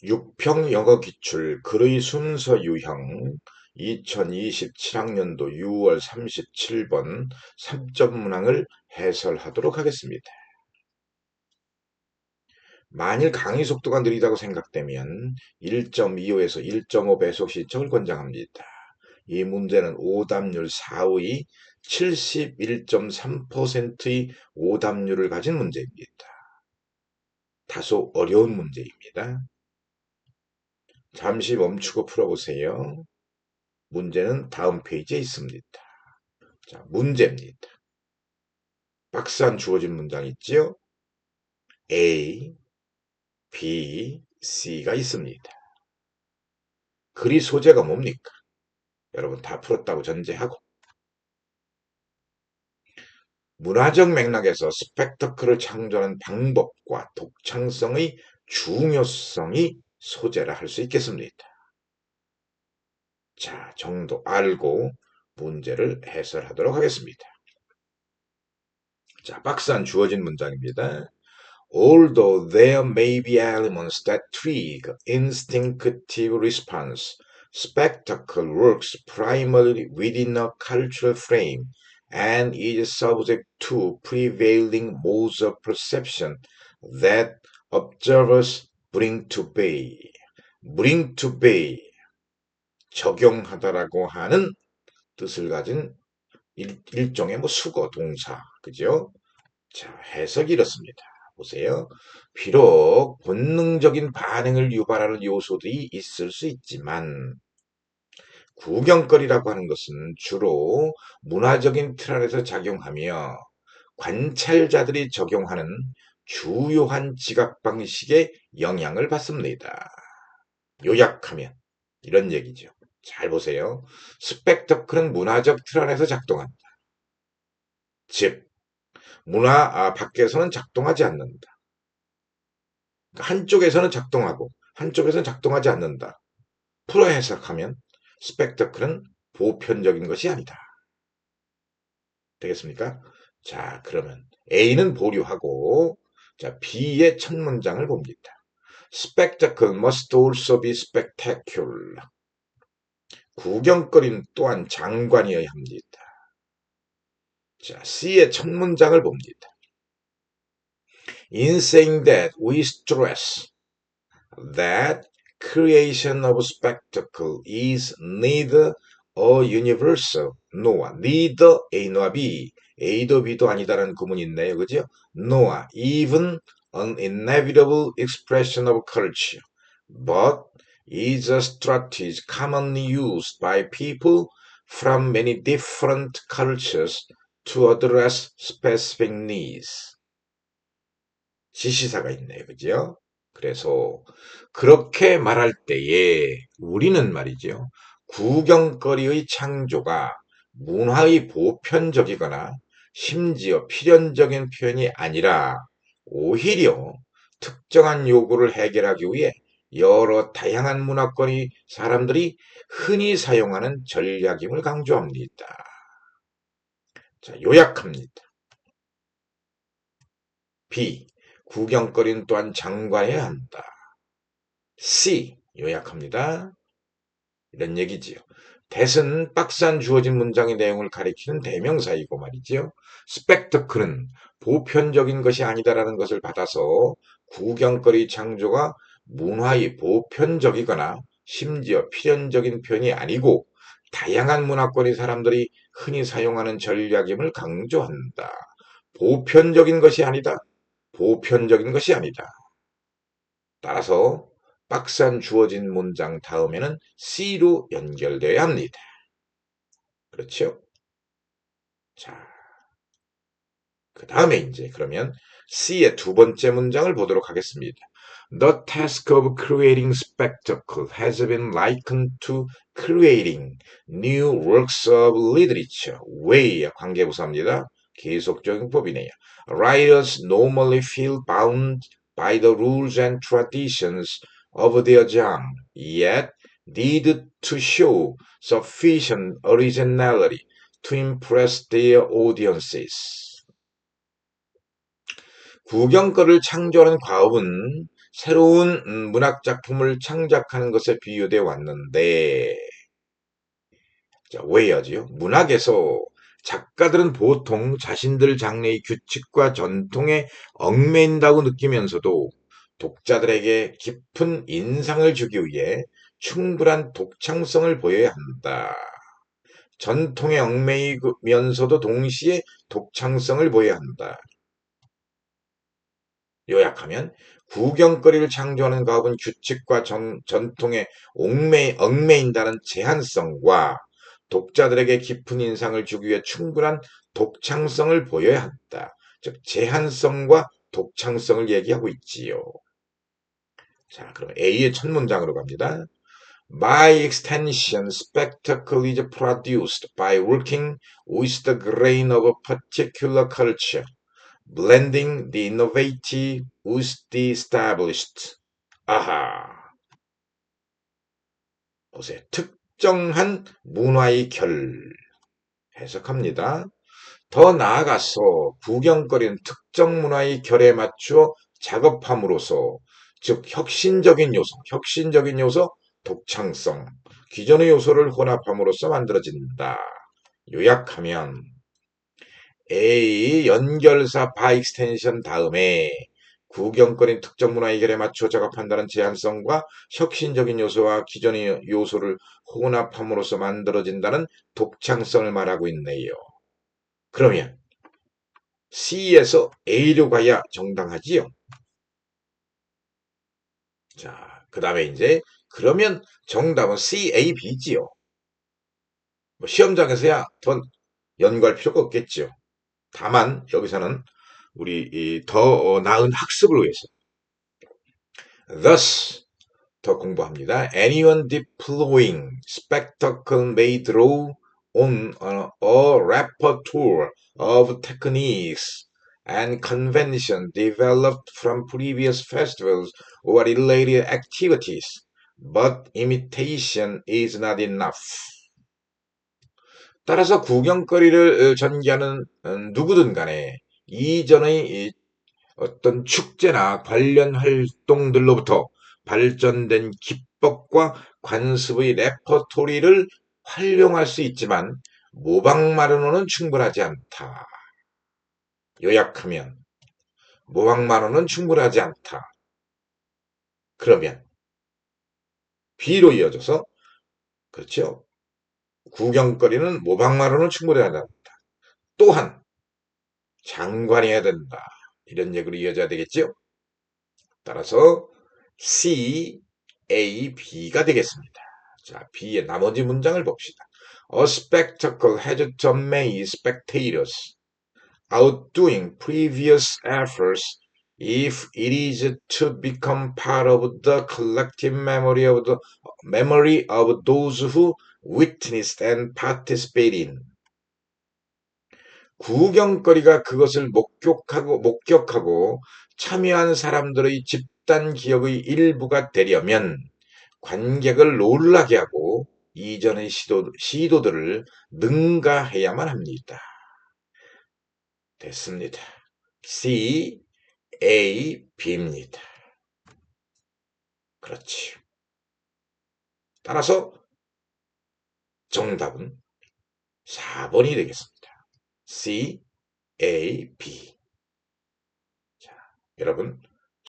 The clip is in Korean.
6평 영어 기출 글의 순서 유형 2027학년도 6월 37번 3점 문항을 해설하도록 하겠습니다. 만일 강의 속도가 느리다고 생각되면 1.25에서 1.5 배속 신청을 권장합니다. 이 문제는 오답률 4의 71.3%의 오답률을 가진 문제입니다. 다소 어려운 문제입니다. 잠시 멈추고 풀어보세요. 문제는 다음 페이지에 있습니다. 자, 문제입니다. 박스 안 주어진 문장 있지요? A, B, C가 있습니다. 글의 소재가 뭡니까? 여러분 다 풀었다고 전제하고 문화적 맥락에서 스펙터클을 창조하는 방법과 독창성의 중요성이 소재라 할 수 있겠습니다. 자, 정도 알고 문제를 해설하도록 하겠습니다. 자, 박스 안 주어진 문장입니다. Although there may be elements that trigger instinctive response, spectacle works primarily within a cultural frame and is subject to prevailing modes of perception that observers bring to bear. bring to bear, 적용하다라고 하는 뜻을 가진 일종의 수거 동사, 그죠? 자, 해석이 이렇습니다. 보세요. 비록 본능적인 반응을 유발하는 요소들이 있을 수 있지만 구경거리라고 하는 것은 주로 문화적인 틀 안에서 작용하며 관찰자들이 적용하는 주요한 지각 방식에 영향을 받습니다. 요약하면 이런 얘기죠. 잘 보세요. 스펙터클은 문화적 틀 안에서 작동한다. 즉 문화 밖에서는 작동하지 않는다. 한쪽에서는 작동하고 한쪽에서는 작동하지 않는다. 풀어 해석하면 스펙터클은 보편적인 것이 아니다. 되겠습니까? 자, 그러면 A는 보류하고 자, B의 첫 문장을 봅니다. Spectacle must also be spectacular. 구경거리는 또한 장관이어야 합니다. 자, C의 첫 문장을 봅니다. In saying that we stress that creation of spectacle is neither a universal nor neither A nor B, A도 B도 아니다라는 구문이 있네요. 그죠? nor even an inevitable expression of culture, but is a strategy commonly used by people from many different cultures to address specific needs. 지시사가 있네요. 그죠? 그래서 그렇게 말할 때에 우리는 말이죠. 구경거리의 창조가 문화의 보편적이거나 심지어 필연적인 표현이 아니라 오히려 특정한 요구를 해결하기 위해 여러 다양한 문화권의 사람들이 흔히 사용하는 전략임을 강조합니다. 자, 요약합니다. B. 구경거리는 또한 장관해야 한다. C. 요약합니다. 이런 얘기지요. that은 박스 안 주어진 문장의 내용을 가리키는 대명사이고 말이지요. spectacle은 보편적인 것이 아니다라는 것을 받아서 구경거리 창조가 문화의 보편적이거나 심지어 필연적인 표현이 아니고 다양한 문화권의 사람들이 흔히 사용하는 전략임을 강조한다. 보편적인 것이 아니다. 보편적인 것이 아니다. 따라서 박스 안 주어진 문장 다음에는 C로 연결되어야 합니다. 그렇죠? 자, 그 다음에 이제 그러면 C의 두 번째 문장을 보도록 하겠습니다. The task of creating spectacle has been likened to creating new works of literature. way 관계부사입니다. 계속적인 법이네요. Writers normally feel bound by the rules and traditions of their genre, yet need to show sufficient originality to impress their audiences. 구경거리를 창조하는 과업은 새로운 문학 작품을 창작하는 것에 비유되어 왔는데, 자, 오해하지요? 문학에서 작가들은 보통 자신들 장르의 규칙과 전통에 얽매인다고 느끼면서도 독자들에게 깊은 인상을 주기 위해 충분한 독창성을 보여야 한다. 전통에 얽매이면서도 동시에 독창성을 보여야 한다. 요약하면 구경거리를 창조하는 가업은 규칙과 전통에 얽매인다는 제한성과 독자들에게 깊은 인상을 주기 위해 충분한 독창성을 보여야 한다. 즉 제한성과 독창성을 얘기하고 있지요. 자, 그럼 A의 첫 문장으로 갑니다. By extension, spectacle is produced by working with the grain of a particular culture. blending the innovative with the established. 아하. 보세요. 특정한 문화의 결. 해석합니다. 더 나아가서 구경거리는 특정 문화의 결에 맞추어 작업함으로써 즉 혁신적인 요소, 독창성, 기존의 요소를 혼합함으로써 만들어진다. 요약하면 A 연결사 by extension 다음에 구경거리는 특정 문화 해결에 맞춰 작업한다는 제한성과 혁신적인 요소와 기존의 요소를 혼합함으로써 만들어진다는 독창성을 말하고 있네요. 그러면 C에서 A로 가야 정당하지요. 자, 그 다음에 이제 그러면 정답은 C, A, B지요. 뭐 시험장에서야 더 연구할 필요가 없겠죠. 다만 여기서는 우리 더 나은 학습을 위해서 thus 더 공부합니다. Anyone deploying spectacle may draw on a repertoire of techniques and conventions developed from previous festivals or related activities, but imitation is not enough. 따라서 구경거리를 전개하는 누구든 간에 이전의 어떤 축제나 관련 활동들로부터 발전된 기법과 관습의 레퍼토리를 활용할 수 있지만 모방만으로는 충분하지 않다. 요약하면 모방만으로는 충분하지 않다. 그러면 B로 이어져서 그렇죠. 구경거리는 모방만으로는 충분하지 않다. 또한 장관해야 된다. 이런 얘기로 이어져야 되겠죠. 따라서 C, A, B가 되겠습니다. 자, B의 나머지 문장을 봅시다. A spectacle has to amaze spectators, outdoing previous efforts if it is to become part of the collective memory of those who witnessed and participate in. 구경거리가 그것을 목격하고 참여한 사람들의 집단 기억의 일부가 되려면 관객을 놀라게 하고 이전의 시도들을 능가해야만 합니다. 됐습니다. C, A, B입니다. 그렇지. 따라서 정답은 4번이 되겠습니다. C, A, B. 자, 여러분